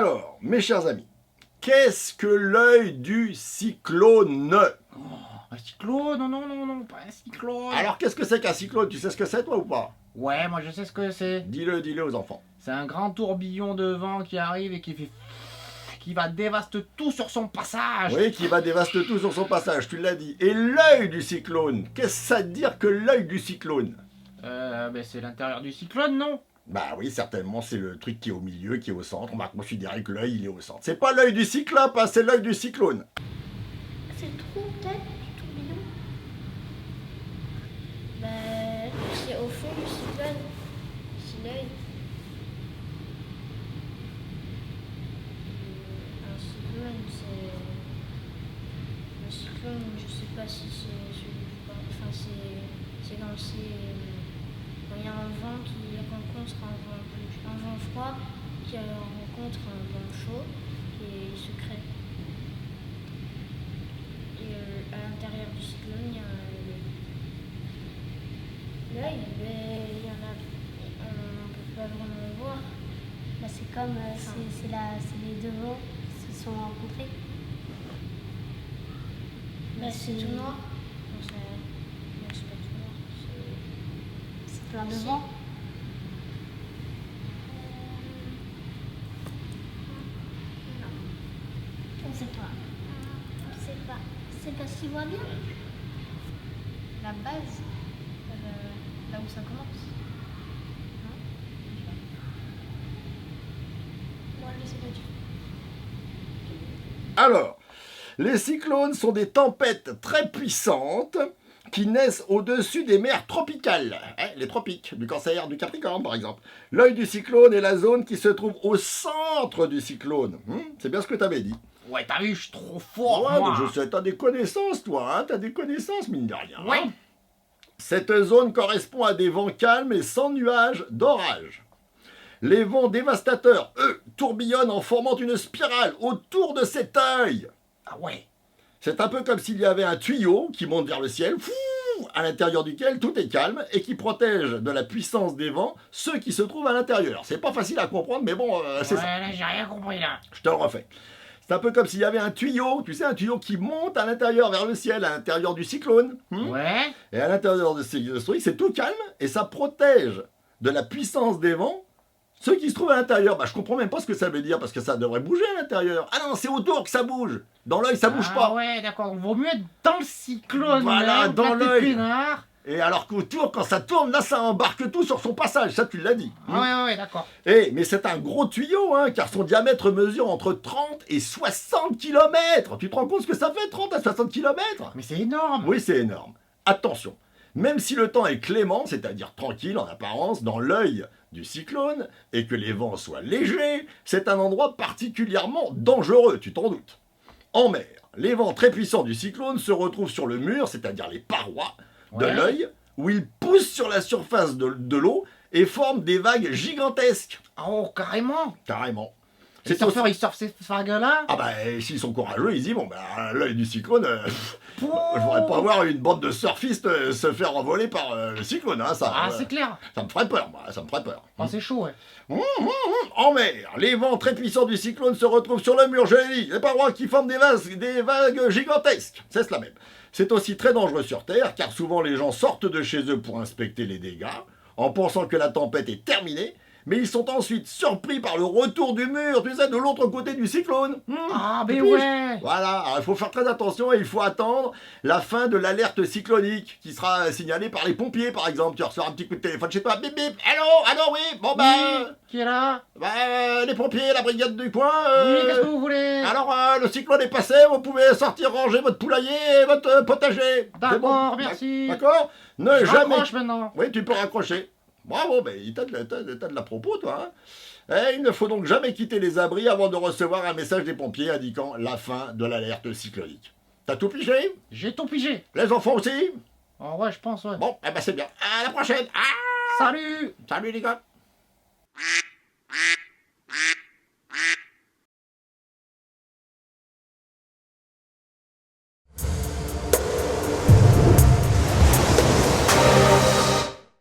Alors, mes chers amis, qu'est-ce que l'œil du cyclone? Un cyclone? Non, non, non, non, pas un cyclone. Alors, qu'est-ce que c'est qu'un cyclone? Tu sais ce que c'est, toi, ou pas? Ouais, moi je sais ce que c'est. Dis-le aux enfants. C'est un grand tourbillon de vent qui arrive et qui va dévaster tout sur son passage. Oui, qui va dévaster tout sur son passage, tu l'as dit. Et l'œil du cyclone, qu'est-ce que ça veut dire que l'œil du cyclone? Ben c'est l'intérieur du cyclone, non? Bah oui, certainement, c'est le truc qui est au milieu, qui est au centre. On va considérer que l'œil, il est au centre. C'est pas l'œil du cyclope, hein, c'est l'œil du cyclone. C'est le trou peut-être du tourbillon. Bah, c'est au fond du cyclone. C'est l'œil. Un cyclone, c'est. Un cyclone, je sais pas si c'est celui. Enfin, c'est quand quand il y a un vent qui rencontre un vent froid qui rencontre un vent chaud et il se crée. Et à l'intérieur du cyclone, il y a l'œil, mais il y en a, on ne peut pas vraiment le voir. Bah, c'est comme c'est les deux vents qui se sont rencontrés. Bah, c'est tout noir. Non, c'est pas tout noir. C'est plein de Si. vents. On sait pas. On sait pas. C'est parce qu'il voit bien. La base, là où ça commence. Moi, je sais pas du tout. Alors, les cyclones sont des tempêtes très puissantes qui naissent au-dessus des mers tropicales, les tropiques, du Cancer, du Capricorne par exemple. L'œil du cyclone est la zone qui se trouve au centre du cyclone. C'est bien ce que tu avais dit. Ouais, t'as vu, je suis trop fort, Ouais, moi. mais je sais, t'as des connaissances toi, hein, t'as des connaissances mine de rien. Ouais. Cette zone correspond à des vents calmes et sans nuages d'orage. Les vents dévastateurs, eux, tourbillonnent en formant une spirale autour de cet œil. Ah ouais. C'est un peu comme s'il y avait un tuyau qui monte vers le ciel, à l'intérieur duquel tout est calme et qui protège de la puissance des vents ceux qui se trouvent à l'intérieur. C'est pas facile à comprendre, mais bon, c'est Ouais, ça. là, j'ai rien compris, là. Je te le refais. C'est un peu comme s'il y avait un tuyau, tu sais, un tuyau qui monte à l'intérieur vers le ciel, à l'intérieur du cyclone. Ouais. Et à l'intérieur de ce truc, c'est tout calme et ça protège de la puissance des vents ceux qui se trouvent à l'intérieur. Bah, je comprends même pas ce que ça veut dire parce que ça devrait bouger à l'intérieur. Ah non, c'est autour que ça bouge. Dans l'œil, ça bouge pas. Ah ouais, d'accord. Vaut mieux être dans le cyclone, Voilà, même, dans là, t'es l'œil. peinard. Et alors qu'autour, quand ça tourne, là, ça embarque tout sur son passage. Ça, tu l'as dit. Ah ouais, d'accord. Mais c'est un gros tuyau, hein, car son diamètre mesure entre 30 et 60 km. Tu te rends compte ce que ça fait, 30 à 60 km? Mais c'est énorme. Oui, c'est énorme. Attention, même si le temps est clément, c'est-à-dire tranquille en apparence, dans l'œil du cyclone, et que les vents soient légers, c'est un endroit particulièrement dangereux, tu t'en doutes. En mer, les vents très puissants du cyclone se retrouvent sur le mur, c'est-à-dire les parois de Ouais. l'œil, où ils poussent sur la surface de l'eau et forment des vagues gigantesques. Oh, carrément. Carrément. Les C'est surfeurs, ils surfent ces vagues-là. Ah bah, s'ils sont courageux, ils y vont. Bah, l'œil du cyclone, je voudrais pas voir une bande de surfistes se faire envoler par le cyclone. Hein, ça, Ah, c'est clair. ça me ferait peur, moi. Ça me ferait peur. Oh, c'est chaud, ouais. En mer, les vents très puissants du cyclone se retrouvent sur le mur, je l'ai dit. Les parois qui forment des vagues gigantesques. C'est cela même. C'est aussi très dangereux sur Terre, car souvent les gens sortent de chez eux pour inspecter les dégâts, en pensant que la tempête est terminée, mais ils sont ensuite surpris par le retour du mur, tu sais, de l'autre côté du cyclone. Ah, Tu mais piges? ouais. Voilà, alors, il faut faire très attention et il faut attendre la fin de l'alerte cyclonique qui sera signalée par les pompiers, par exemple. Tu reçois un petit coup de téléphone chez toi, bip bip, allô, oui, bon Oui, qui est là? les pompiers, la brigade du coin. Oui, qu'est-ce que vous voulez? Alors, le cyclone est passé, vous pouvez sortir ranger votre poulailler et votre potager. C'est D'accord, bon? merci. D'accord? Ne Je jamais. raccroche maintenant. Oui, tu peux raccrocher. Bravo, mais t'as de la propos, toi. Hein. Il ne faut donc jamais quitter les abris avant de recevoir un message des pompiers indiquant la fin de l'alerte cyclonique. T'as tout pigé? J'ai tout pigé. Les enfants aussi? Oh ouais, je pense, ouais. Bon, eh ben c'est bien. À la prochaine. Ah, Salut. salut les gars.